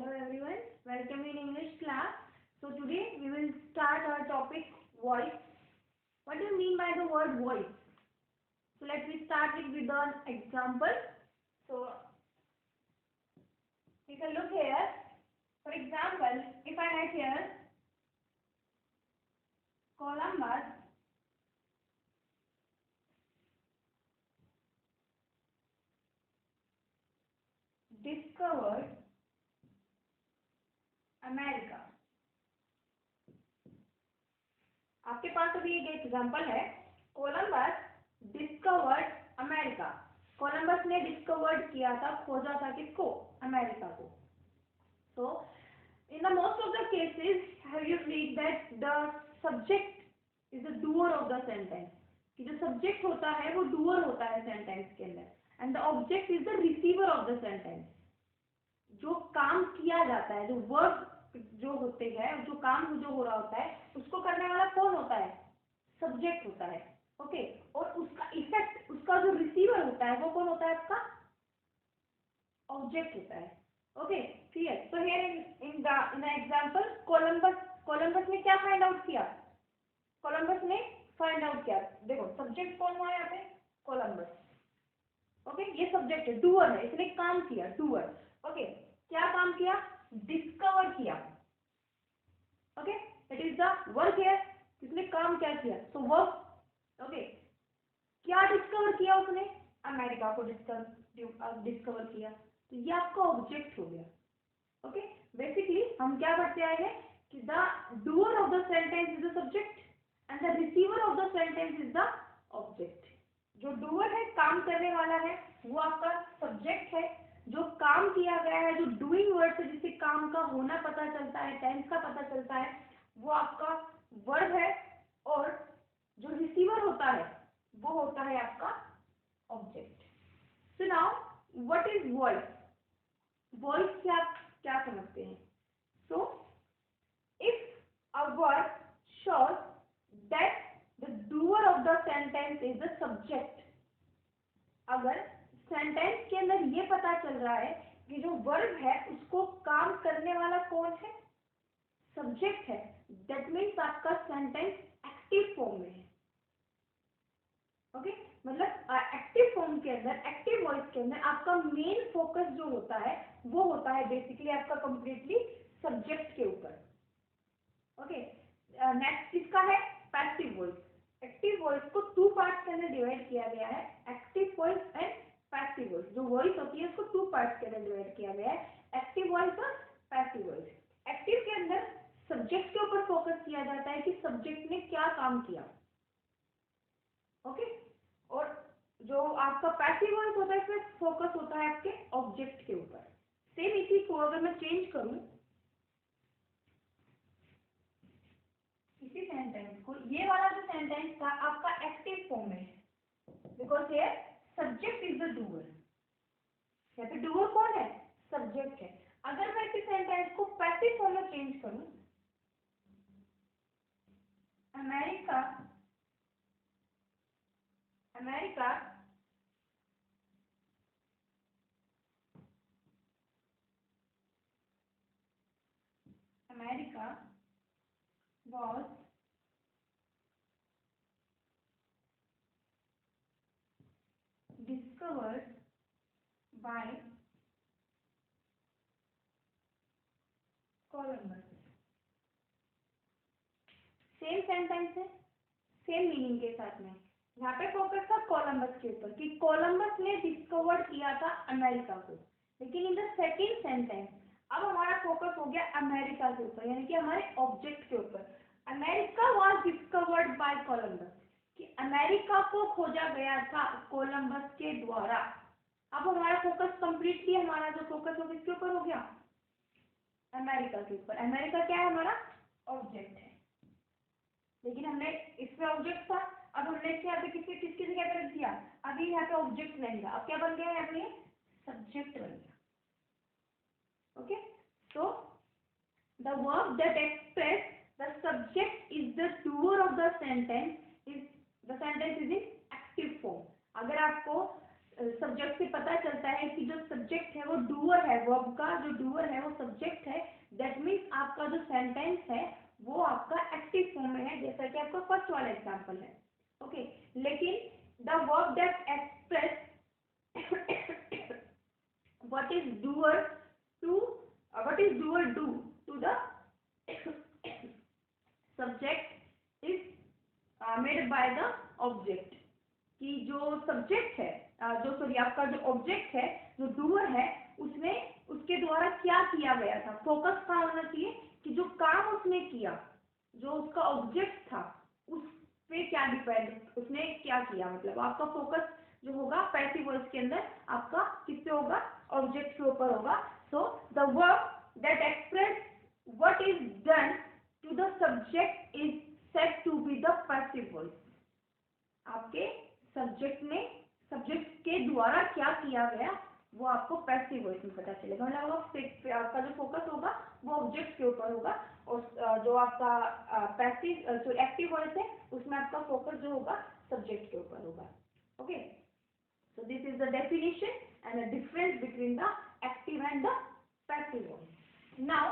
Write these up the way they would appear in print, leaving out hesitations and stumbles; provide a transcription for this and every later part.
Hello everyone, welcome in English class. So today we will start our topic voice. What do you mean by the word voice? So let me start it with an example. So you can look here. For example, if I write here Columbus discovered America. आपके पास अभी एक example है Columbus discovered America. Columbus ने discovered किया था, खोजा था किसको? अमेरिका को. So in the most of the cases have you read that the subject is the doer of the sentence. कि जो सब्जेक्ट होता है वो डूअर होता है सेंटेंस के अंदर, and the object is the receiver of the sentence. जो काम किया जाता है, जो वर्क जो होते हैं, जो काम जो हो रहा होता है, उसको करने वाला कौन होता है? सब्जेक्ट होता है. ओके. और उसका इफेक्ट, उसका जो रिसीवर होता है वो कौन होता है? आपका ऑब्जेक्ट होता है. Okay, clear? So here in the example Columbus ने क्या फाइंड आउट किया? कोलंबस ने फाइंड आउट किया. देखो सब्जेक्ट कौन हुआ यहाँ पे? कोलंबस. ओके, ये सब्जेक्ट है, डूअर है, इसने काम किया, डूअर. ओके, क्या काम किया? डिस्कवर किया. Okay, it is the work here. इसने काम क्या किया? So work. ओके, क्या डिस्कवर किया उसने? अमेरिका को डिस्कवर किया. तो ये आपका ऑब्जेक्ट हो गया. ओके, बेसिकली हम क्या पढ़ते आए हैं कि the doer of the sentence is the subject and the receiver of the sentence is the object. जो डूअर है, काम करने वाला है, वो आपका सब्जेक्ट है. जो काम किया गया है, जो डूइंग वर्ड है, जिससे काम का होना पता चलता है, टेंस का पता चलता है, वो आपका वर्ब है. और जो रिसीवर होता है वो होता है आपका object. So now what is voice? Voice से आप क्या समझते हैं? So if a word shows that the doer of the sentence is the subject. अगर सेंटेंस के अंदर ये पता चल रहा है कि जो वर्ब है उसको काम करने वाला कौन है? सब्जेक्ट है. दैट मीन्स आपका सेंटेंस एक्टिव फॉर्म में है. ओके, मतलब एक्टिव फॉर्म के अंदर, एक्टिव वॉइस के अंदर आपका मेन फोकस जो होता है वो होता है बेसिकली आपका कंप्लीटली सब्जेक्ट के ऊपर. ओके, नेक्स्ट किसका है? Passive voice. एक्टिव वॉइस को टू पार्ट्स के अंदर डिवाइड किया गया है, active voice and passive voice. जो वॉइस होती है उसको टू पार्ट्स के अंदर डिवाइड किया गया है, एक्टिव वॉइस और पैसिव वॉइस. एक्टिव के अंदर सब्जेक्ट के ऊपर फोकस किया जाता है कि सब्जेक्ट ने क्या काम किया. ओके, और जो आपका पैसिव वॉइस होता है इसमें फोकस होता है आपके ऑब्जेक्ट के ऊपर. सेम इसी को अगर मैं चेंज करूं, इसी सेंटेंस को, ये वाला जो सेंटेंस था आपका एक्टिव फॉर्म में है, because here subject is the doer. यहाँ पे डूअर कौन है? सब्जेक्ट है. अगर मैं इस सेंटेंस को पैसिव फॉर्म में चेंज करूं, America America America was discovered by Columbus. Same sentence है, सेम मीनिंग के साथ में. यहाँ पे फोकस था कोलंबस के ऊपर कि कोलंबस ने डिस्कवर्ड किया था अमेरिका को. लेकिन इन द सेकेंड सेंटेंस अब हमारा फोकस हो गया अमेरिका के ऊपर, यानी कि हमारे ऑब्जेक्ट के ऊपर. America was discovered by Columbus, कि अमेरिका को खोजा गया था कोलंबस के द्वारा. अब हमारा फोकस कंप्लीटली, हमारा जो फोकस हो किसके ऊपर हो गया? अमेरिका के ऊपर. अमेरिका क्या है? हमारा ऑब्जेक्ट है. लेकिन हमने इसमें ऑब्जेक्ट था, अब हमने इसके यहाँ पे किसकी जगह पे रख दिया? अभी यहाँ पे ऑब्जेक्ट नहीं था, अब क्या बन गया? यहाँ पे सब्जेक्ट बन गया. Okay, so the verb that express the subject is the doer of the sentence is the sentence is in active form. अगर आपको सब्जेक्ट से पता चलता है कि जो सब्जेक्ट है वो डूअर है, वर्ब का जो डूअर है वो सब्जेक्ट है, दैट मीन्स आपका जो सेंटेंस है वो आपका एक्टिव फॉर्म में है, जैसा कि आपका फर्स्ट वाला एग्जांपल है। ओके, लेकिन the verb that express what is doer to what is doer do to the subject is made by the object, कि जो सब्जेक्ट है जो सॉरी आपका जो ऑब्जेक्ट है जो डूअर है उसने उसके द्वारा क्या किया गया था, फोकस कहाँ होना चाहिए कि जो काम उसने किया, जो उसका ऑब्जेक्ट था उस पे क्या डिपेंड, उसने क्या किया, मतलब आपका फोकस जो होगा पैसिव वॉइस के अंदर आपका किस पे होगा, ऑब्जेक्ट के ऊपर होगा। So the verb that express what is done to the subject is said to be the passive voice. आपके सब्जेक्ट के द्वारा क्या किया गया वो आपको पैसिव वॉइस में पता चलेगा, मतलब आपका जो फोकस होगा वो ऑब्जेक्ट के ऊपर होगा, और जो आपका पैसिव जो एक्टिव वॉइस है उसमें आपका फोकस जो होगा सब्जेक्ट के ऊपर होगा। Okay, so this is the definition and the difference between the active and the passive voice. Now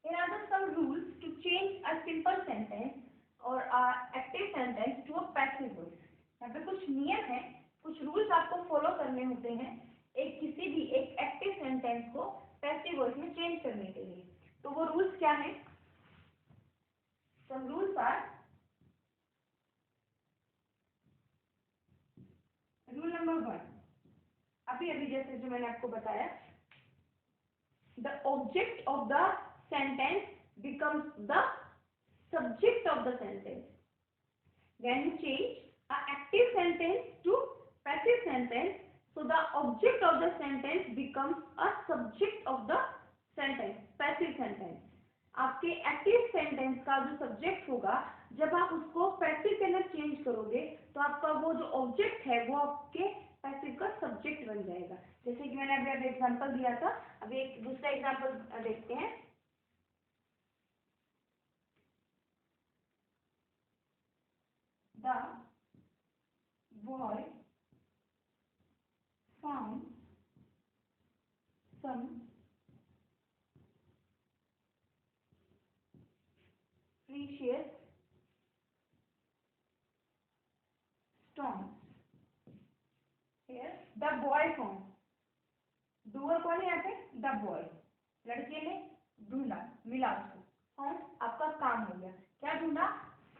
here are some rules to change a simple sentence or a active sentence to a passive voice. यहाँ पे कुछ नियम है, कुछ rules आपको follow करने होते हैं किसी भी एक एक्टिव सेंटेंस को पैसिव वॉइस में चेंज करने के लिए। तो वो रूल्स क्या हैं? some rules are rule number 1, अभी जैसे जो मैंने आपको बताया, the object of the sentence becomes the subject of the sentence. When you change a active sentence to passive sentence, so the object of the sentence becomes a subject of the sentence, passive sentence। आपके active sentence का जो subject होगा जब आप उसको passive के अंदर change करोगे तो आपका वो जो ऑब्जेक्ट है वो आपके पैसिव का सब्जेक्ट बन जाएगा। जैसे कि मैंने अभी एग्जांपल दिया था, अभी एक दूसरा एग्जांपल देखते हैं। The boy found some precious stones। Here the boy found, doer कौन है यहाँ पे? द बॉय, लड़के ने ढूंढा, मिला उसको, फाउंड आपका काम हो गया, क्या ढूंढा?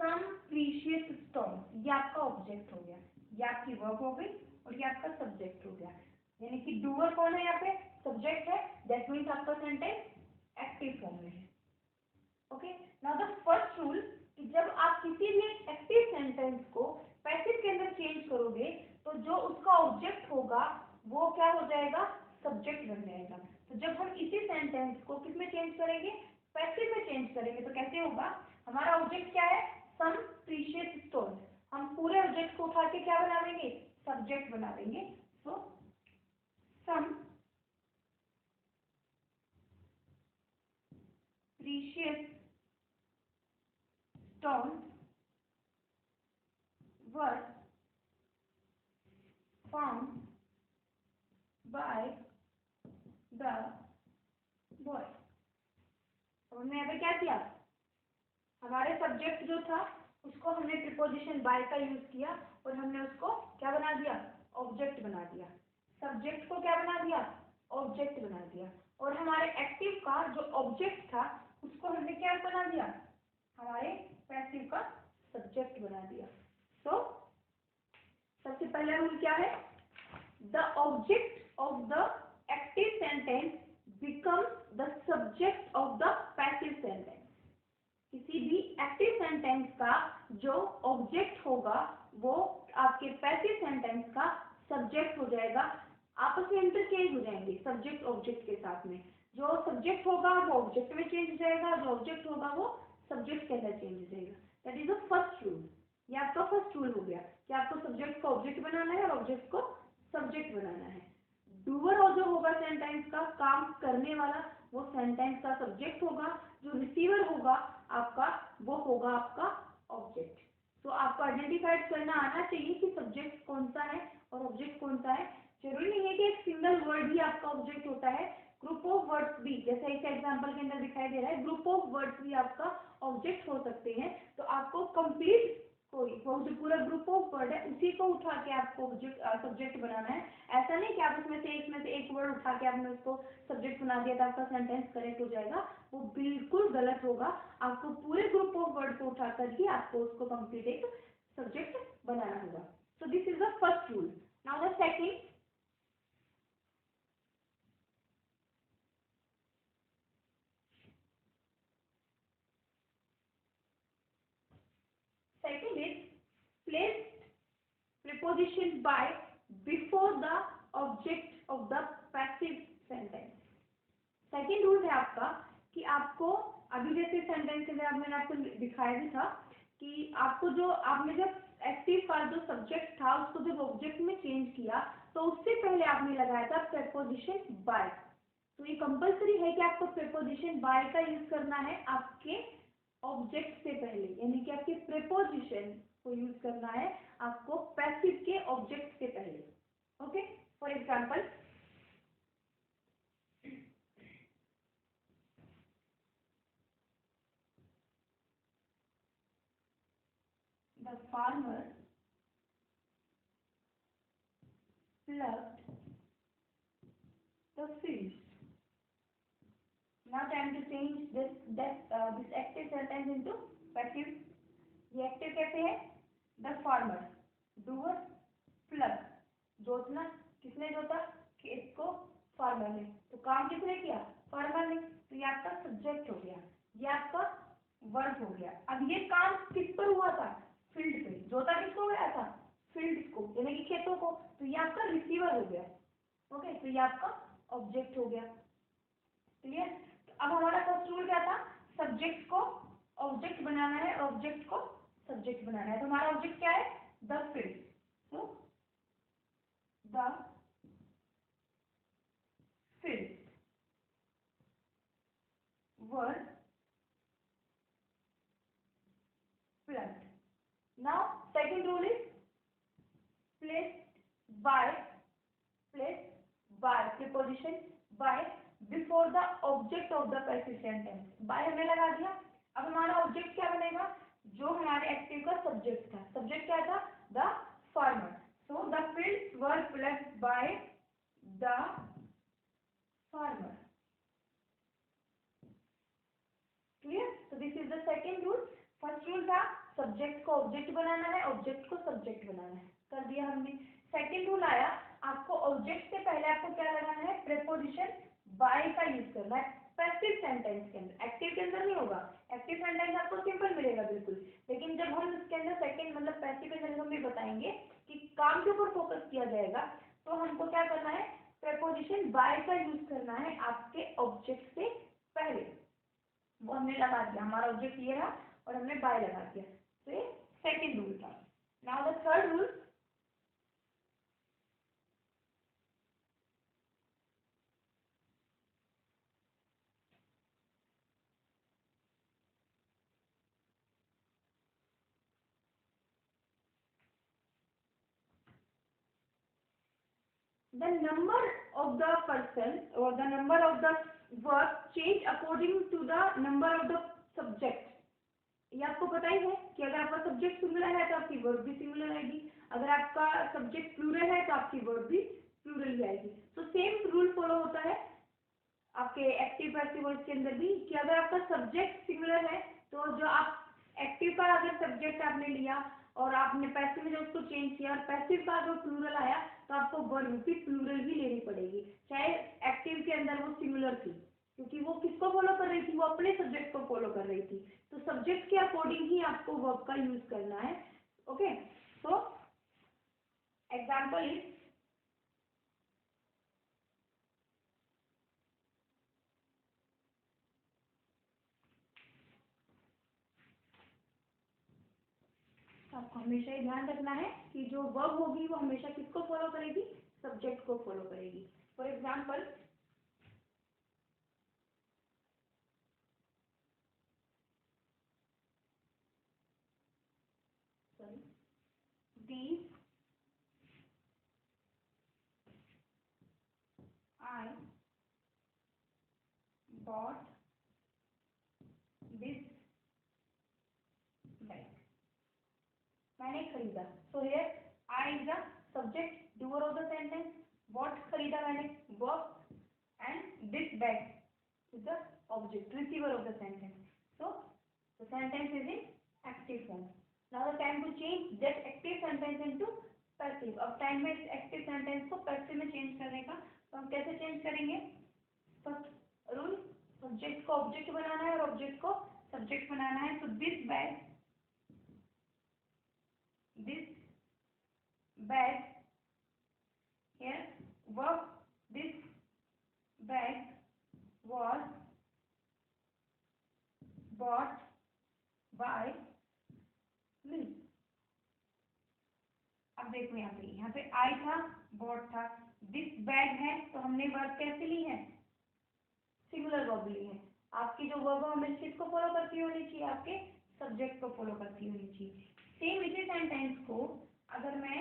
सम प्रीशियस स्टोन, ये आपका ऑब्जेक्ट हो गया, ये आपकी वर्ब हो गई और ये आपका सब्जेक्ट हो गया। यानी कि डूअर कौन है यहाँ पे? सब्जेक्ट है, दैट मीन्स आपका सेंटेंस एक्टिव फॉर्म में है। Okay, now the first rule कि जब आप किसी भी एक्टिव सेंटेंस को पैसिव के अंदर चेंज करोगे तो जो उसका ऑब्जेक्ट होगा वो क्या हो जाएगा? सब्जेक्ट बन जाएगा। तो जब हम इसी सेंटेंस को किस में चेंज करेंगे? पैसिव में चेंज करेंगे। तो कैसे होगा? हमारा ऑब्जेक्ट क्या है? सम प्रीशियस स्टोन। हम पूरे ऑब्जेक्ट को उठा के क्या बना देंगे? सब्जेक्ट बना देंगे। सो सम precious stones were found by the boy। तो हमने यहाँ पे क्या किया? हमारे सब्जेक्ट जो था उसको हमने प्रीपोजिशन बाय का यूज किया और हमने उसको क्या बना दिया? ऑब्जेक्ट बना दिया। सब्जेक्ट को क्या बना दिया? ऑब्जेक्ट बना दिया। और हमारे एक्टिव का जो ऑब्जेक्ट था उसको हमने क्या बना दिया? हमारे पैसिव का सब्जेक्ट बना दिया। तो सबसे पहला रूल क्या है? The object of the active sentence becomes the subject of the passive sentence. किसी भी एक्टिव सेंटेंस का जो ऑब्जेक्ट होगा वो आपके पैसिव सेंटेंस का सब्जेक्ट हो जाएगा। आपस में इंटरचेंज हो जाएंगे सब्जेक्ट ऑब्जेक्ट के साथ में। जो सब्जेक्ट होगा वो ऑब्जेक्ट में चेंज हो जाएगा, जो ऑब्जेक्ट होगा वो सब्जेक्ट के अंदर चेंज हो जाएगा। That is the first rule. ये आपका फर्स्ट रूल हो गया कि आपको सब्जेक्ट को ऑब्जेक्ट बनाना है और ऑब्जेक्ट को सब्जेक्ट बनाना है। डूअर और जो होगा सेंटेंस का काम करने वाला वो सेंटेंस का सब्जेक्ट होगा, जो रिसीवर होगा आपका वो होगा आपका ऑब्जेक्ट। तो आपको आइडेंटिफाइड करना आना चाहिए कि सब्जेक्ट कौन सा है और ऑब्जेक्ट कौन सा है। जरूरी नहीं है कि एक सिंगल वर्ड ही आपका ऑब्जेक्ट होता है, ग्रुप ऑफ वर्ड्स भी, जैसे इस एग्जांपल के अंदर दिखाई दे रहा है, ग्रुप ऑफ वर्ड्स भी आपका ऑब्जेक्ट हो सकते हैं। तो आपको कंप्लीट कोई वो जो पूरा ग्रुप ऑफ वर्ड है उसी को उठा के आपको ऑब्जेक्ट सब्जेक्ट बनाना है। ऐसा नहीं कि आप उसमें से एक वर्ड उठा के आपने उसको सब्जेक्ट बना दिया तो आपका सेंटेंस करेक्ट हो जाएगा, वो बिल्कुल गलत होगा। आपको पूरे ग्रुप ऑफ वर्ड को उठा कर ही आपको उसको कंप्लीट एक सब्जेक्ट बनाना होगा। So this is the first rule. Now the second, second is place preposition by before the object of the passive sentence। Second rule है आपका कि आपको अभी जैसे सेंटेंस के अंदर मैंने आपको दिखाया भी था कि आपको जो आपने जब एक्टिव का जो सब्जेक्ट था उसको जब ऑब्जेक्ट में चेंज किया तो उससे पहले आपने लगाया था प्रेपोजिशन बाय। तो ये कंपलसरी है कि आपको प्रेपोजिशन बाय का यूज करना है आपके ऑब्जेक्ट से पहले, यानी कि आपके प्रेपोजिशन को यूज करना है आपको पैसिव के ऑब्जेक्ट से पहले। Okay, for example the farmer plucked the fields। Now time to change this active sentence into passive। ये एक्टिव कैसे है? The farmer, doer, pluck, जोतना, किसने जोता? खेत को फार्मर ने। तो काम किसने किया? फार्मर ने। तो ये आपका सब्जेक्ट हो गया, ये आपका वर्ब हो गया। अब ये काम किस पर हुआ था? फील्ड पे। जोता किसको गया था? फील्ड को, यानी कि खेतों को। तो ये आपका रिसीवर हो गया। ओके, तो ये आपका ऑब्जेक्ट हो गया। क्लियर? तो अब हमारा फर्स्ट रूल क्या था? सब्जेक्ट को ऑब्जेक्ट बनाना है, ऑब्जेक्ट को सब्जेक्ट बनाना है। तो हमारा ऑब्जेक्ट क्या है? The field. तो the field were ploughed. Now second rule is place by, place by preposition by before the object of the passive sentence. By हमने लगा दिया। अब हमारा ऑब्जेक्ट क्या बनेगा? जो हमारे एक्टिव का सब्जेक्ट था। सब्जेक्ट क्या था? The farmer. So the fields were ploughed by the farmer. Clear? तो this is the second rule. First rule था सब्जेक्ट को ऑब्जेक्ट बनाना है, ऑब्जेक्ट को सब्जेक्ट बनाना है, कर दिया हमने। सेकेंड रूल आया, आपको ऑब्जेक्ट से पहले आपको क्या लगाना है? प्रेपोजिशन बाय का यूज करना है पैसिव सेंटेंस के अंदर। एक्टिव के अंदर नहीं होगा। एक्टिव सेंटेंस आपको सिंपल मिलेगा बिल्कुल, लेकिन जब हम इसके अंदर सेकेंड मतलब पैसिव के अंदर हम भी बताएंगे कि काम के ऊपर फोकस किया जाएगा, तो हमको क्या करना है? प्रेपोजिशन बाय का यूज करना है आपके ऑब्जेक्ट से पहले। वो हमने लगा दिया, हमारा ऑब्जेक्ट ये रहा और हमने बाय लगा दिया। तो ये सेकेंड रूल था। Now the third rule, the number of the person or the number of the verb change according to the number of the subject। ये आपको पता ही है कि अगर आपका सब्जेक्ट सिंगुलर है तो आपकी वर्ब भी सिंगुलर आएगी, अगर आपका सब्जेक्ट प्लूरल है तो आपकी वर्ब भी प्लूरल ही आएगी। तो सेम रूल फॉलो होता है आपके एक्टिव पैसिव वर्ड्स के अंदर भी कि अगर आपका सब्जेक्ट सिंगुलर है तो जो आप एक्टिव का अगर सब्जेक्ट आपने लिया और आपने पैसिव में जब उसको चेंज किया और पैसिव का अगर प्लूरल आया तो आपको वर्ब भी प्लूरल ही लेनी पड़ेगी, चाहे एक्टिव के अंदर वो सिंगुलर थी, क्योंकि वो किसको फॉलो कर रही थी? वो अपने सब्जेक्ट को फॉलो कर रही थी। तो सब्जेक्ट के अकॉर्डिंग ही आपको वर्ब का यूज करना है। ओके, तो एग्जाम्पल इज आपको हमेशा ये ध्यान रखना है कि जो वर्ब होगी वो हमेशा किसको फॉलो करेगी? सब्जेक्ट को फॉलो करेगी। For example these bought this bag, मैंने खरीदा. So here I is the subject, doer of the sentence. What खरीदा मैंने, verb, and this bag is the object, receiver of the sentence. So the sentence is in active form. Now the time to change that active sentence into passive. अब time में active sentence को passive में change करने का, तो हम कैसे change करेंगे? फर्स्ट रूल, सब्जेक्ट को ऑब्जेक्ट बनाना है और ऑब्जेक्ट को सब्जेक्ट बनाना है. तो this bag here verb, this bag was bought by me. अब देखो यहाँ पे आई था, बॉट था, दिस बैग है, तो हमने वर्ब कैसे ली है? सिंगुलर वर्ब ली है. आपकी जो वर्ब हमें किसको फॉलो करती होनी चाहिए? आपके सब्जेक्ट को फॉलो करती होनी चाहिए. सेम इसी सेंटेंस को अगर मैं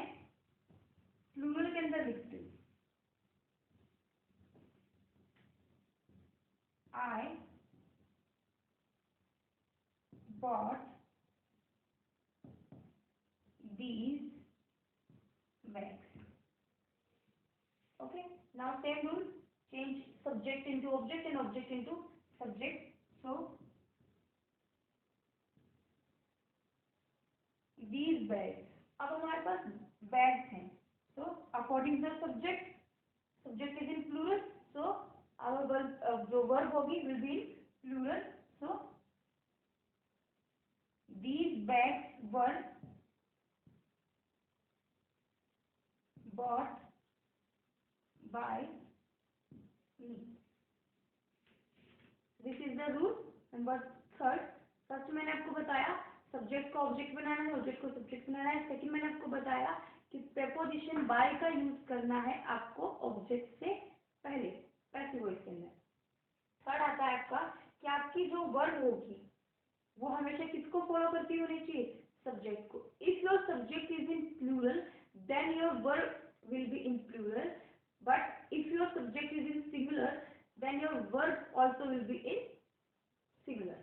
प्लूरल के अंदर लिखती हूँ, आई bought these bags. Okay, now same rule, change subject into object and object into subject. So these bags, अब हमारे पास bags हैं. So according to the subject, subject is in plural, so our verb जो verb होगी will be in plural. So these bags were bought by me. This is the rule number third. First मैंने आपको बताया subject को object बनाना है, object को subject बनाना है. सेकंड मैंने आपको बताया कि प्रेपोजिशन बाय का यूज करना है आपको ऑब्जेक्ट से पहले पैसिव वॉइस के अंदर. थर्ड आता है आपका कि आपकी जो वर्ब होगी वो हमेशा किसको फॉलो करती होनी चाहिए? सब्जेक्ट को. If your subject is in plural then your verb will be in plural, but if your subject is in singular then your verb also will be in singular.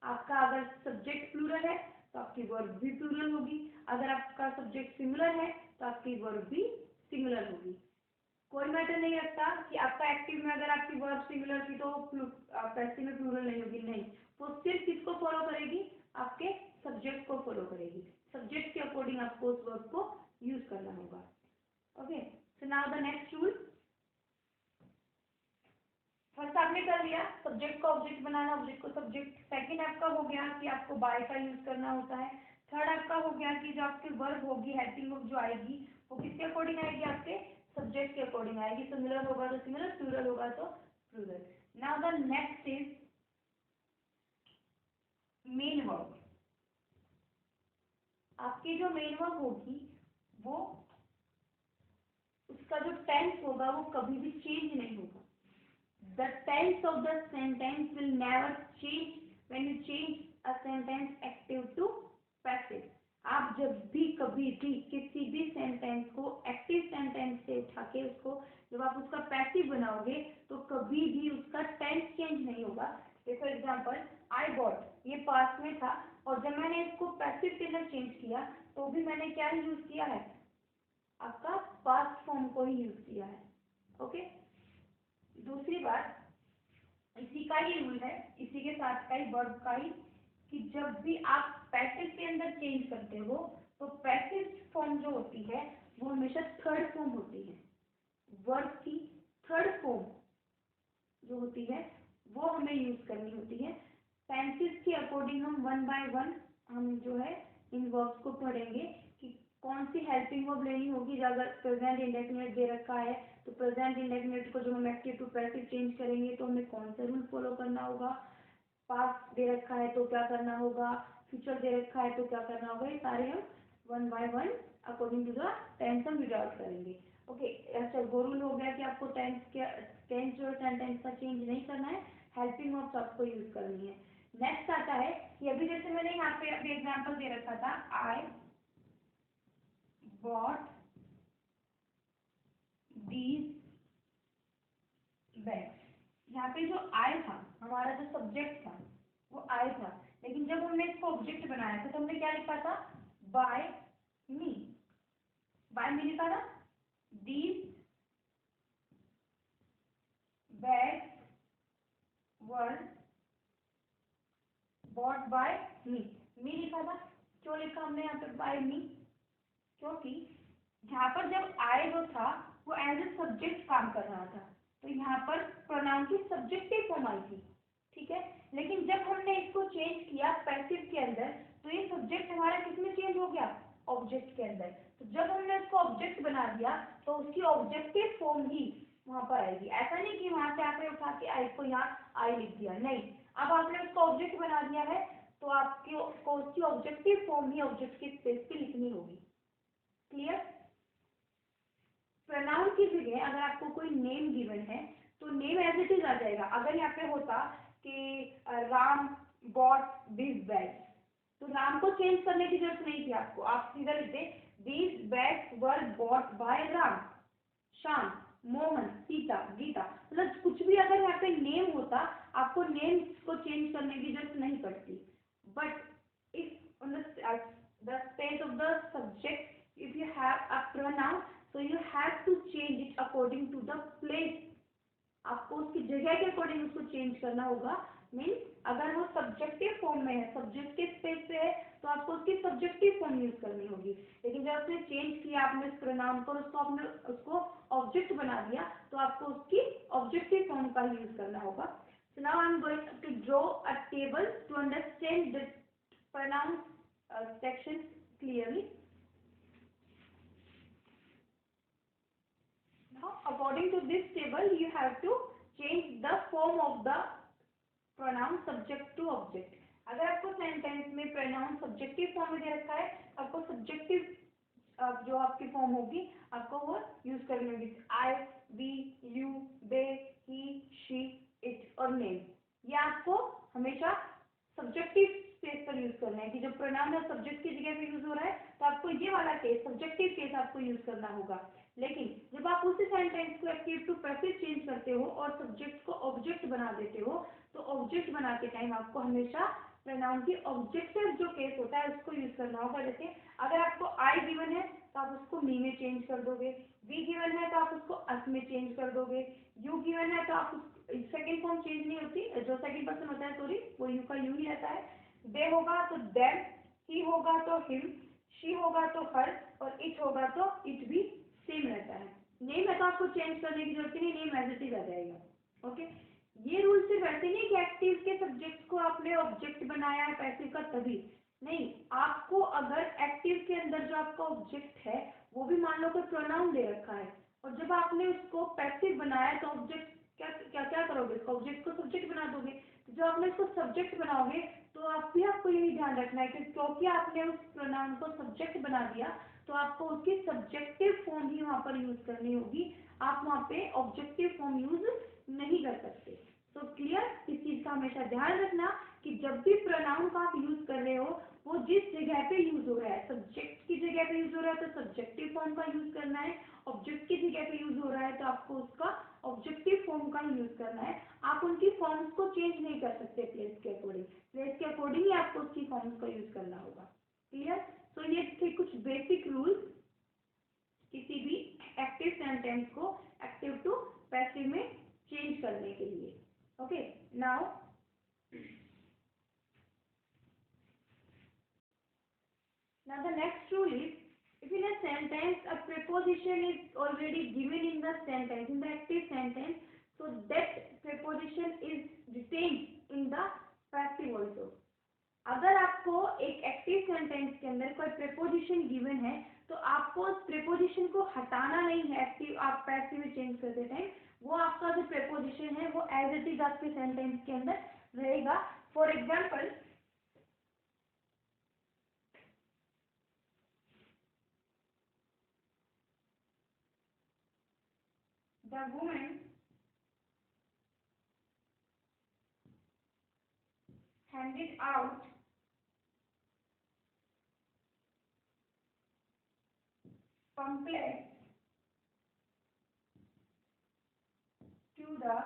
आपका अगर सब्जेक्ट प्लूरल है तो आपकी verb भी plural होगी, अगर आपका subject singular है तो आपकी वर्ब भी सिंगुलर होगी. कोई मैटर नहीं रखता कि आपका एक्टिव में अगर आपकी वर्ब सिंगुलर थी तो पैसिव में प्लूरल नहीं होगी. नहीं, वो सिर्फ किसको फॉलो करेगी? आपके सब्जेक्ट को फॉलो करेगी. सब्जेक्ट के अकॉर्डिंग आपको उस वर्ब को यूज करना होगा. Okay, so now the next rule. First आपने कर लिया सब्जेक्ट को ऑब्जेक्ट बनाना, ऑब्जेक्ट को सब्जेक्ट. सेकंड आपका हो गया कि आपको बाय का यूज करना होता है. थर्ड आपका हो गया कि जो आपकी वर्ब होगी, हेल्पिंग वर्ब जो आएगी वो किसके अकॉर्डिंग आएगी? आपके सब्जेक्ट के अकॉर्डिंग आएगी. सिंगुलर होगा तो सिंगुलर, प्लूरल होगा तो plural. Now the next is main verb. आपकी जो मेन वर्ब होगी वो उसका जो टेंस होगा वो कभी भी चेंज नहीं होगा. The tense of the sentence will never change when you change a sentence active to passive. आप जब भी कभी भी किसी भी सेंटेंस को एक्टिव सेंटेंस से उठा के उसको जब आप उसका पैसिव बनाओगे तो कभी भी उसका टेंस चेंज नहीं होगा. देखो एग्जांपल, आई बॉट, ये पास्ट में था और जब मैंने इसको पैसिव के अंदर चेंज किया तो भी मैंने क्या यूज किया है? आपका पास्ट फॉर्म को ही यूज किया है. ओके, दूसरी बात, इसी का ही रूल है, इसी के साथ का ही वर्ब का ही, कि जब भी आप पैसिव के अंदर चेंज करते हो तो पैसिव फॉर्म जो होती है वो हमेशा थर्ड फॉर्म होती है. वर्ब की थर्ड फॉर्म जो होती है वो हमें यूज करनी होती है. टेंसेस के अकॉर्डिंग हम वन बाय वन हम जो है इन वर्ब्स को पढ़ेंगे कि कौन सी हेल्पिंग वर्ब लेनी होगी. अगर प्रेजेंट इंडेफिनिट दे रखा है तो प्रेजेंट इंडेफिनिट को जब हम एक्टिव टू पैसिव चेंज करेंगे तो हमें कौन सा रूल फॉलो करना होगा. पास्ट दे रखा है तो क्या करना होगा, फ्यूचर दे रखा है तो क्या करना होगा. ये सारे हम one by one according to the tense हम रीड आउट करेंगे. ओके, अच्छा वो रूल हो गया कि आपको टेंस जो सेंटेंस का चेंज नहीं करना है, हेल्पिंग वर्ब्स आपको यूज करनी है. नेक्स्ट आता है कि अभी जैसे मैंने यहाँ पे अभी एग्जाम्पल दे रखा था, आई bought these bags. यहाँ पे जो आई था, हमारा जो सब्जेक्ट था वो आई था, लेकिन जब हमने इसको ऑब्जेक्ट बनाया था तो हमने क्या लिखा था, बाय मी। बाय मी लिखा था, these bags were bought by me लिखा था। क्यों लिखा हमने यहाँ पे बाय मी, क्योंकि यहाँ पर जब आई जो था वो एज ए सब्जेक्ट काम कर रहा था, तो यहाँ पर प्रोनाउन की सब्जेक्टिव फॉर्म आई थी, ठीक है। लेकिन जब हमने इसको चेंज किया पैसिव के अंदर, तो ये सब्जेक्ट हमारा किसमें चेंज हो गया, ऑब्जेक्ट के अंदर। तो जब हमने उसको ऑब्जेक्ट बना दिया तो उसकी ऑब्जेक्टिव फॉर्म ही वहां पर आएगी। ऐसा नहीं कि वहां से आपने उठा के आई को यहाँ आई लिख दिया, नहीं। अब आपने उसको ऑब्जेक्ट बना दिया है तो आपकी को उसकी ऑब्जेक्टिव फॉर्म ही ऑब्जेक्ट के स्पेस पे लिखनी होगी। क्लियर। प्रोनाउन की जगह अगर आपको कोई नेम गिवन है तो नेम एज इट इज आ जाएगा। अगर यहाँ पे होता कि राम बॉट दिस बैग, तो राम को चेंज करने की जरूरत नहीं थी आपको, आप सीधा लिखते this bags were bought by Ram, Shyam, Mohan, Sita, Gita. मतलब कुछ भी अगर यहाँ पे नेम होता आपको नेम को चेंज करने की जरूरत नहीं पड़ती। But if on the space of the subject if you have a pronoun, so you have to change it according to the place। आपको उसकी जगह के अकॉर्डिंग उसको चेंज करना होगा। मीन्स अगर वो सब्जेक्टिव फॉर्म में है, सब्जेक्ट के स्पेस पे है, तो आपको उसकी सब्जेक्टिव फॉर्म यूज करनी होगी। लेकिन जब आपने चेंज किया आपने उस प्रोनाउन को, उसको ऑब्जेक्ट बना दिया, तो आपको उसकी ऑब्जेक्टिव फॉर्म का यूज करना होगा। So now I am going to draw a table to understand the pronoun section clearly. Now, according to this table, you have to change the form of the pronoun subject to object. अगर आपको sentence में pronoun subjective form में दे रखा है, आपको subjective जो आपकी form होगी आपको वो यूज करनी होगी। I, we, you, they, he, she, it और नेम, ये आपको हमेशा सब्जेक्टिव स्पेस पर यूज करना है कि जब प्रोनाउन और सब्जेक्ट की जगह पे यूज हो रहा है तो आपको ये वाला केस सब्जेक्टिव केस आपको यूज करना होगा। लेकिन जब आप उसी सेंटेंस को एक्टिव टू पैसिव चेंज करते हो और सब्जेक्ट को ऑब्जेक्ट बना देते हो, तो ऑब्जेक्ट बनाते टाइम आपको हमेशा प्रोनाउन की ऑब्जेक्टिव जो केस होता है उसको यूज करना होगा। जैसे अगर आपको आई गिवन है तो आप उसको मी में चेंज कर दोगे, वी गिवन है तो आप उसको अस में चेंज कर दोगे, यू गिवन है तो आप सेकंड फॉर्म चेंज नहीं होती, जो सेकंड पर्सन होता है सॉरी वो यू का यू ही रहता है। दे होगा तो देम, ही होगा तो हिम, शी होगा तो हर और इट होगा तो इट भी सेम रहता है। नेम है तो आपको चेंज करने की जरूरत नहीं, नेम एज इट इज आ जाएगा। ओके। ये रूल सिर्फ ऐसे नहीं कि एक्टिव के सब्जेक्ट को आपने ऑब्जेक्ट बनाया है पैसिव का तभी नहीं, आपको अगर एक्टिव के अंदर जो आपका ऑब्जेक्ट है वो भी मान लो कोई प्रोनाउन दे रखा है और जब आपने उसको पैसिव बनाया तो ऑब्जेक्ट क्या क्या क्या करोगे, इसको ऑब्जेक्ट को सब्जेक्ट बना दोगे। तो जब आपने इसको सब्जेक्ट बनाओगे तो आपको यही ध्यान रखना है कि क्योंकि आपने उस प्रोनाउन को सब्जेक्ट बना दिया तो आपको उसकी सब्जेक्टिव फॉर्म ही वहां पर यूज करनी होगी, आप वहां पे ऑब्जेक्टिव फॉर्म यूज नहीं कर सकते। तो क्लियर, इस चीज का हमेशा ध्यान रखना कि जब भी प्रोनाउन का आप यूज कर रहे हो वो जिस जगह पे यूज हो रहा है, सब्जेक्ट की जगह पे यूज हो रहा है तो सब्जेक्टिव फॉर्म का यूज करना है, ऑब्जेक्ट की जगह पे यूज हो रहा है तो आपको उसका ऑब्जेक्टिव फॉर्म का यूज करना है। आप उनकी फॉर्म्स को चेंज नहीं कर सकते प्लेस के अकॉर्डिंग, प्लेस के अकॉर्डिंग ही आपको उसकी फॉर्म्स का यूज करना होगा। क्लियर। सो ये थे कुछ बेसिक रूल्स किसी भी एक्टिव सेंटेंस को एक्टिव टू पैसिव में चेंज करने के लिए। Okay. Now the next rule is, if in a sentence a preposition is already given in the sentence, in the active sentence, so that preposition is retained in the passive also। अगर आपको एक active sentence के अंदर कोई preposition given है तो आपको उस प्रेपोजिशन को हटाना नहीं है। एक्टिव आप पैसिव में चेंज करते टाइम वो आपका जो प्रेपोजिशन है वो एज इट इज आपके सेंटेंस के अंदर रहेगा। For example, the woman handed out pamphlets to the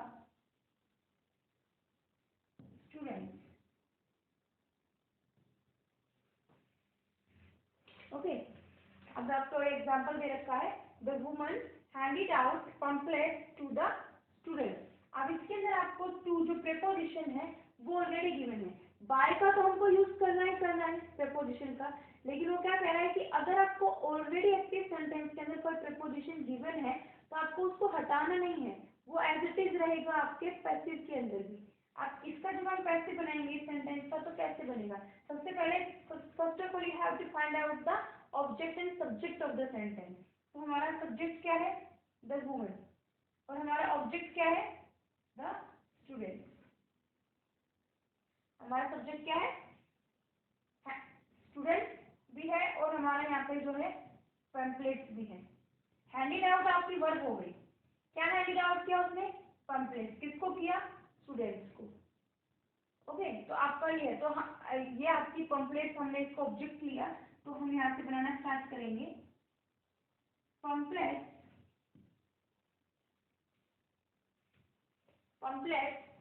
अब आपको एग्जांपल दे रखा है, the woman handed out pamphlet to the student. अब इसके अंदर आपको टू जो प्रेपोजिशन है वो ऑलरेडी गिवन है। बाय का तो हमको यूज करना है प्रेपोजिशन का, लेकिन वो क्या कह रहा है कि अगर आपको ऑलरेडी एक्टिव सेंटेंस के अंदर कोई प्रेपोजिशन गिवन है तो आपको उसको हटाना नहीं है, वो एज इट इज रहेगा आपके पैसिव के अंदर भी। आप इसका जब हम पैसिव बनाएंगे सेंटेंस का तो कैसे बनेगा? सबसे पहले first of all you have to find out the object and subject of the sentence. तो हमारा सब्जेक्ट क्या है? द वुमन, और हमारा ऑब्जेक्ट क्या है? The student. हमारा सब्जेक्ट क्या है? स्टूडेंट भी है और हमारा यहाँ पे जो है पैम्पलेट्स भी है। हैंडेड आउट आपकी वर्ब हो गई। क्या हैंडेड आउट किया उसने? पैम्पलेट्स। किसको किया? स्टूडेंट्स को। ओके, तो आपका ये है, तो ये आपकी पैम्पलेट्स, हमने इसको ऑब्जेक्ट लिया तो हम यहाँ से बनाना स्टार्ट करेंगे। पैम्पलेट्स, पैम्पलेट्स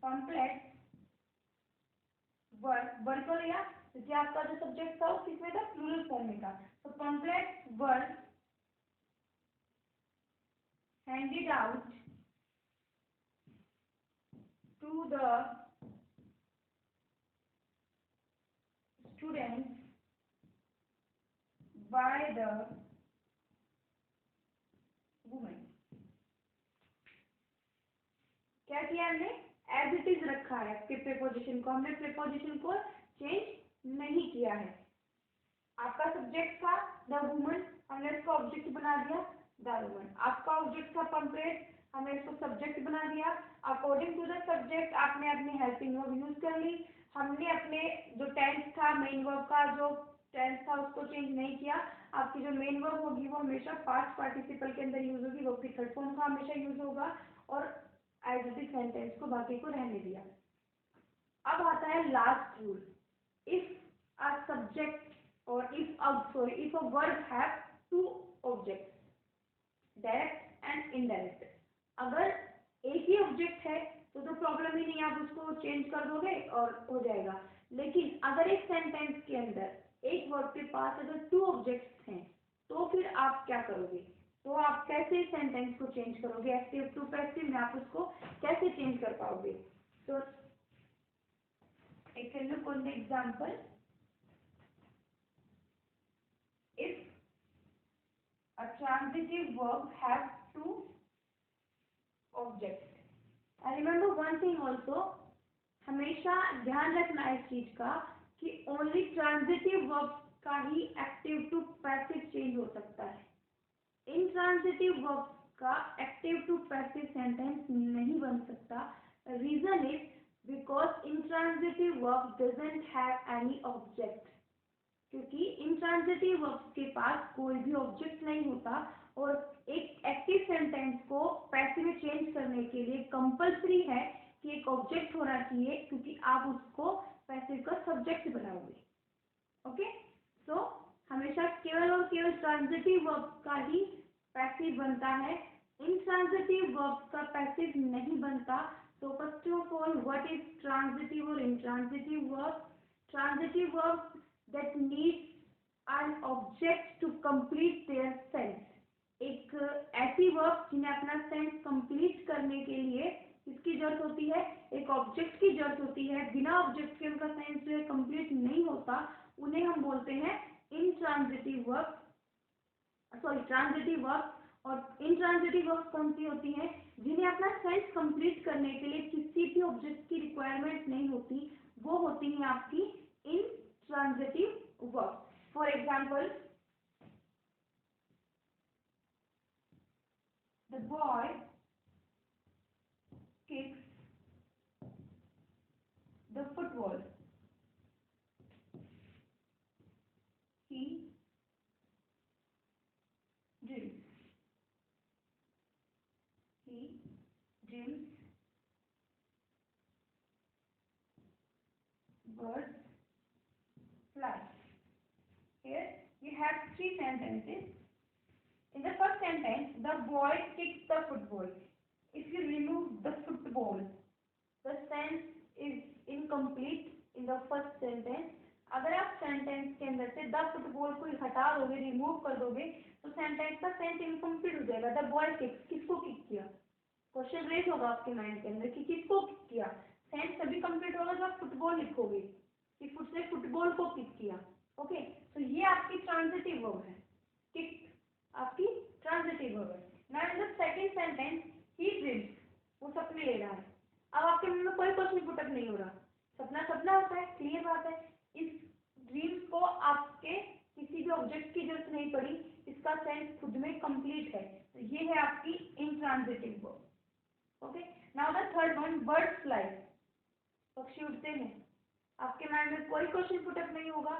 पैम्पलेट्स वर्ड को लिया, क्योंकि आपका जो सब्जेक्ट था वो किसमें था? प्लूरल फॉर्म में था। तो pamphlets word handed out to the students by the woman। क्या किया हमने? एज इट इज रखा है आपके प्रेपोजिशन को, हमने प्रेपोजिशन को चेंज नहीं किया है। आपका सब्जेक्ट था द वुमन, हमने इसको ऑब्जेक्ट बना दिया द वुमन। आपका ऑब्जेक्ट था पैम्पलेट, हमने इसको सब्जेक्ट बना दिया। अकॉर्डिंग टू द सब्जेक्ट आपने अपनी हेल्पिंग वर्ब यूज कर ली। हमने अपने जो टेंस था, मेन वर्ब का जो टेंस था उसको चेंज नहीं किया। आपकी जो मेन वर्ब होगी वो हमेशा पास्ट पार्टिसिपल के अंदर यूज होगी, वर्ब के थर्ड फॉर्म का हमेशा यूज होगा, और एज इट इज सेंटेंस को बाकी को रहने दिया। अब आता है last rule. If a subject or if a verb have two objects, direct and indirect, अगर एक ही ऑब्जेक्ट है तो प्रॉब्लम ही नहीं, आप उसको चेंज कर दोगे और हो जाएगा। लेकिन अगर एक सेंटेंस के अंदर एक वर्ब के पास अगर टू ऑब्जेक्ट्स हैं तो फिर आप क्या करोगे? तो आप कैसे सेंटेंस को चेंज करोगे? एक्टिव टू पैसिव में आप उसको कैसे चेंज कर पाओगे? तो एक look on the example. If a transitive verb have two objects, and remember one thing also, हमेशा ध्यान रखना है इस चीज का कि ओनली ट्रांजिटिव वर्ब का ही एक्टिव टू पैसिव चेंज हो सकता है। इंट्रांजिटिव वर्ब का एक्टिव टू पैसिव सेंटेंस नहीं बन सकता। Reason is because intransitive verb doesn't have any object, क्योंकि इंट्रांजिटिव वर्ब्स के पास कोई भी ऑब्जेक्ट नहीं होता, और एक एक्टिव सेंटेंस को पैसिव में चेंज करने के लिए कंपल्सरी है कि एक ऑब्जेक्ट होना चाहिए, क्योंकि आप उसको पैसिव का सब्जेक्ट बनाओगे। ओके, सो हमेशा केवल और केवल ट्रांजिटिव वर्ब का ही पैसिव बनता है, इंट्रांजिटिव वर्ब का पैसिव नहीं बनता। तो first of all, what is transitive और intransitive verb? Transitive verb that needs an object to complete their sense, एक ऐसी वर्ब जिन्हें अपना सेंस कंप्लीट करने के लिए किसकी जरूरत होती है? एक ऑब्जेक्ट की जरूरत होती है। बिना ऑब्जेक्ट के उनका सेंस जो है कंप्लीट नहीं होता, उन्हें हम बोलते हैं intransitive verb, sorry transitive verb. और इनट्रांजिटिव वर्ब कौन सी होती है? जिन्हें अपना सेंस कंप्लीट करने के लिए किसी भी ऑब्जेक्ट की रिक्वायरमेंट नहीं होती, वो होती है आपकी intransitive verbs. For example, the boy kicks the football. He drills. He drills. Birds fly. Here you have three sentences. In the first sentence, the boy kicks the football. if you remove the football, the sense is incomplete in the first sentence. अगर आप sentence के अंदर से the football को हटा दोगे, remove कर दोगे, तो सेंटेंस का सेंस इनकम्प्लीट हो जाएगा. द बॉय किक्स, किसको किक किया? क्वेश्चन रेज होगा आपके माइंड के अंदर कि किसको किक किया. सेंस तभी कंप्लीट होगा जब आप फुटबॉल लिखोगे कि उसने फुटबॉल को किक किया. ओके, तो ये आपकी ट्रांजिटिव वर्ब है. किक आपकी ट्रांजिटिव वर्ब है. Now in the second sentence, he dreams, वो सपने ले रहा है. अब आपके मन में कोई क्वेश्चन पुटअप नहीं हो रहा. सपना सपना होता है, क्लियर बात है. इस ड्रीम्स को आपके किसी भी ऑब्जेक्ट की जरूरत नहीं पड़ी, इसका सेंस खुद में कंप्लीट है. तो ये है आपकी intransitive verb. Okay, now the third one, birds fly, पक्षी उड़ते हैं. आपके माइंड में कोई क्वेश्चन पुटअप नहीं होगा,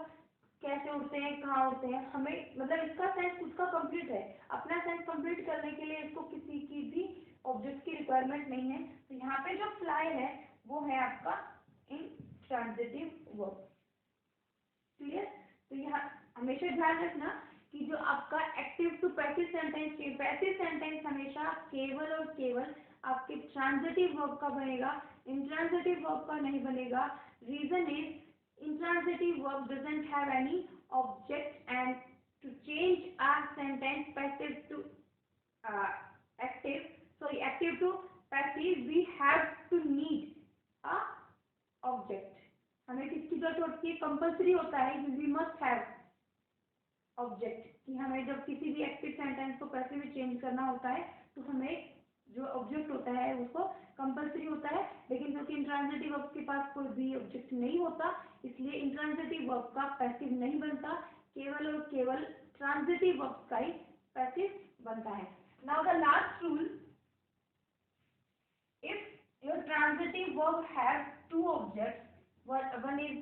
कैसे उड़ते हैं, कहाँ उड़ते हैं. हमें मतलब इसका सेंस खुद का कंप्लीट है. अपना सेंस कंप्लीट करने के लिए इसको किसी की भी ऑब्जेक्ट की रिक्वायरमेंट नहीं है. तो यहाँ पे जो फ्लाई है वो है आपका इंट्रांजिटिव वर्ब. क्लियर? तो यहाँ हमेशा ध्यान रखना कि जो आपका active to passive sentence, passive sentence हमेशा केवल और केवल आपके ट्रांजिटिव वर्ब का बनेगा, इंट्रांजिटिव वर्ब का नहीं बनेगा. Reason is intransitive verb doesn't have any object, and to change a sentence passive to active, sorry, active to passive, we have to need a object. हमें किसकी जरूरत होती है? कंपल्सरी होता है, वी मस्ट हैव ऑब्जेक्ट. कि हमें जब किसी भी एक्टिव सेंटेंस को पैसिव में चेंज करना होता है तो हमें जो ऑब्जेक्ट होता है उसको कंपल्सरी होता है. लेकिन क्योंकि इंट्रांजिटिव वर्ब के पास कोई भी ऑब्जेक्ट नहीं होता, इसलिए इंट्रांजिटिव वर्ब का पैसिव नहीं बनता. केवल और केवल ट्रांजिटिव वर्ब का ही पैसिव बनता है. Now the last rule, if your transitive verb have two objects, one is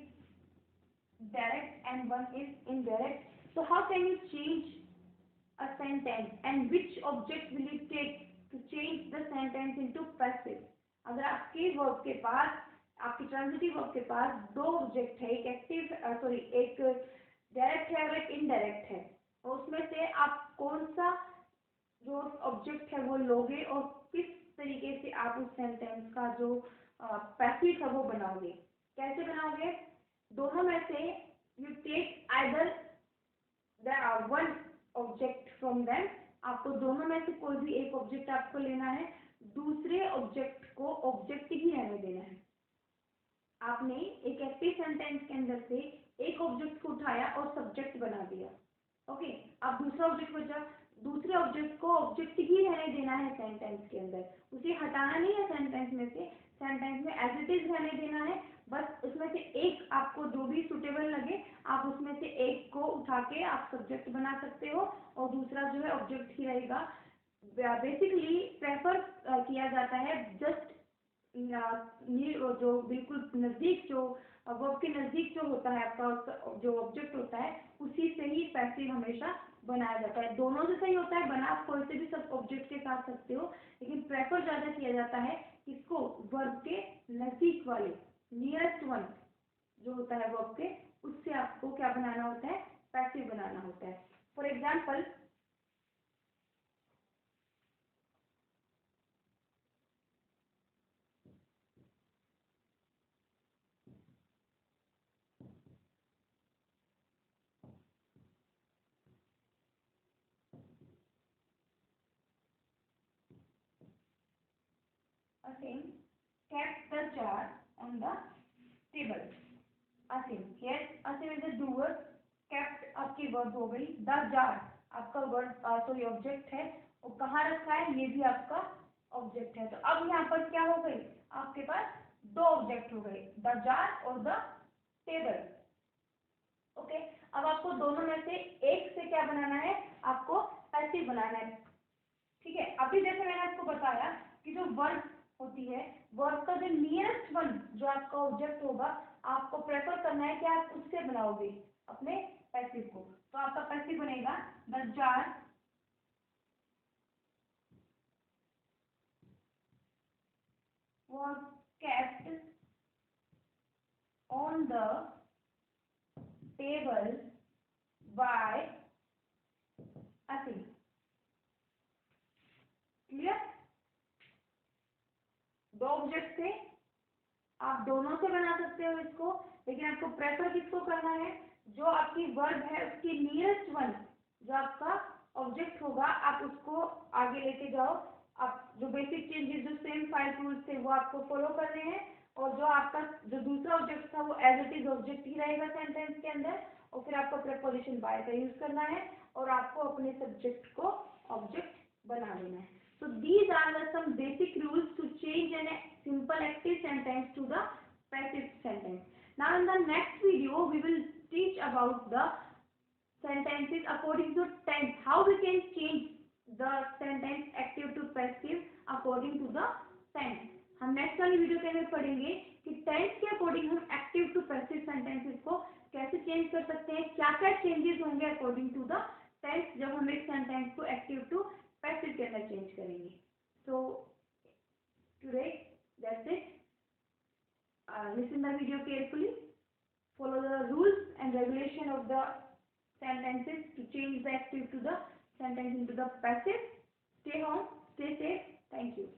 direct and one is indirect, so how can you change a sentence, and which object will you take to change the sentence into passive? अगर आपके verb के पास, आपकी transitive verb के पास दो object है, एक active एक direct है और एक इनडायरेक्ट है, और उसमें से आप कौन सा जो ऑब्जेक्ट है वो लोगे और किस तरीके से आप उस सेंटेंस का जो पैसिव है वो बनाओगे? कैसे बनाओगे? दोनों में से you take either one object from them. आपको दोनों में से कोई भी एक ऑब्जेक्ट आपको लेना है, दूसरे ऑब्जेक्ट को ऑब्जेक्ट ही रहने देना है. आपने एक एक्टिव सेंटेंस के अंदर से एक ऑब्जेक्ट को उठाया और सब्जेक्ट बना दिया. ओके, अब दूसरा ऑब्जेक्ट बचा, दूसरे ऑब्जेक्ट को ऑब्जेक्ट ही रहने देना है सेंटेंस के अंदर, उसे हटाना नहीं है सेंटेंस में से. सेंटेंस में एज इट इज रहने देना है. बस उसमें से एक आपको जो भी सुटेबल लगे आप उसमें से एक को उठा के आप सब्जेक्ट बना सकते हो और दूसरा जो है ऑब्जेक्ट ही रहेगा. बेसिकली प्रेफर किया जाता है जस्ट जो बिल्कुल नज़दीक, जो वर्ब के नज़दीक जो होता है आपका जो ऑब्जेक्ट होता है उसी से ही पैसिव हमेशा बनाया जाता है. दोनों से सही होता है, बना आप कोई से भी सब ऑब्जेक्ट के साथ सकते हो, लेकिन प्रेफर ज़्यादा किया जाता है किसको? वर्ब के नज़दीक वाले, नियरेस्ट वन जो होता है वर्ब के, उससे आपको क्या बनाना होता है? पैसिव बनाना होता है. For example, Asim kept the jar on the table. Asim, yes, Asim is the doer. Kept आपकी वर्ब हो गई. The jar आपका वर्ब ऑब्जेक्ट है, और कहाँ रखा है ये भी आपका ऑब्जेक्ट है. तो अब यहाँ पर क्या हो गई? आपके पास दो ऑब्जेक्ट हो गए, द जार और द टेबल. ओके, अब आपको दोनों में से एक से क्या बनाना है? आपको पैसिव बनाना है. ठीक है, अभी जैसे मैंने आपको बताया कि जो वर्ब होती है, वर्ब का जो नियरेस्ट वन जो आपका ऑब्जेक्ट होगा, आपको प्रेफर करना है कि आप उससे बनाओगे अपने पैसिव को. तो आपका पैसिव बनेगा the jar was kept on the table by Asim. Clear? दो ऑब्जेक्ट थे, आप दोनों से बना सकते हो इसको, लेकिन आपको प्रेफर किसको करना है, जो आपकी वर्ब है उसकी नियरेस्ट वन, जो आपका ऑब्जेक्ट होगा आप उसको आगे लेके जाओ। आप जो बेसिक चेंजेस जो सेम 5 रूल्स थे वो आपको फॉलो करने हैं, और जो आपका जो दूसरा ऑब्जेक्ट था वो एज इट इज ऑब्जेक्ट ही रहेगा सेंटेंस के अंदर, और फिर आपको प्रीपोजिशन बाय का यूज करना है और आपको अपने सब्जेक्ट को ऑब्जेक्ट बना लेना है। So these are some basic rules to change a simple active sentence to the passive sentence. Now in the next video we will teach about the sentences according to tense, how we can change the sentence active to passive according to the tense. हम next वाली video के अंदर पढ़ेंगे कि tense के according हम active to passive sentences को कैसे चेंज कर सकते हैं, क्या क्या चेंजेस होंगे अकॉर्डिंग टू द टेंस जब हम एक सेंटेंस को एक्टिव टू पैसिव के अंदर चेंज करेंगे। So today that's it. Listen the video carefully, follow the rules and regulation of the sentences to change the active to the sentence into the passive. Stay home, stay safe. Thank you.